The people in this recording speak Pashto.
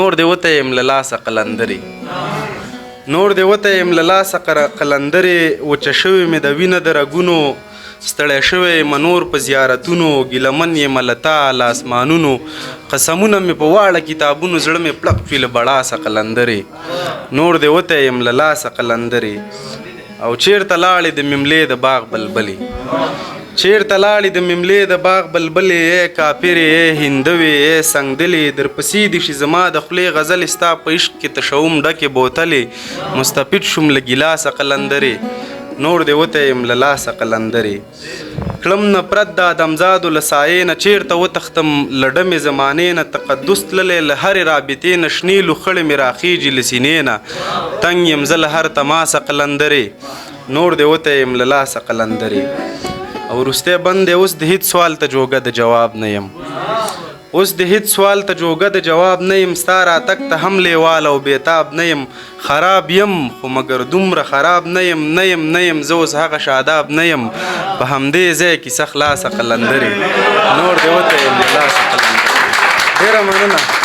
نور دې وته یم له لاسه قلندرې نور دې وته یم له لاسه قلندرې وچه شوې مې د وینه د رګونو ستړی شوی یم نور په زیارتونو ګیلمن یم له تا له اسمانونو قسمونه مې په واړه کتابونو زړه مې پړق شوي له بړاسه قلندرې نور دې وته یم له لاسه قلندرې او چیرته لاړې د مملې د باغ بلبلې چیرته لاړې د مملې د باغ بلبلې ای کافرې ای هندوې ای سنګدلې درپسې دې شي زما د خولې غزلې ستا په عشق کې تشوم ډکې بوتلې مستفید شوم له ګیلاسه قلندرې نور دې وته یم له لاسه قلندرې کړم نفرت د ادمزادو له سایې نه چیرته وتښتم له ډمې زمانې نه تقدس تللی له هرې رابطې نه شنې لوخړې مې راخیږي له سینې نه تنګ یم زه له هر تماسه قلندرې نور دې وته یم له لاسه قلندرې او وروستی بند دی اوس د هیڅ سوال ته جوګه د جواب نه یم اوس د هیڅ سوال ته جوګه د جواب نه یم ستا راتګ ته هم لیوال او بېتاب نه یم خراب یم خو مګر دومره خراب نه یم زه اوس هغه شاداب نه یم په همدې ځای کیسه خلاصه قلندرې نور دې وته یم له لاسه قلندرې ډېره مننه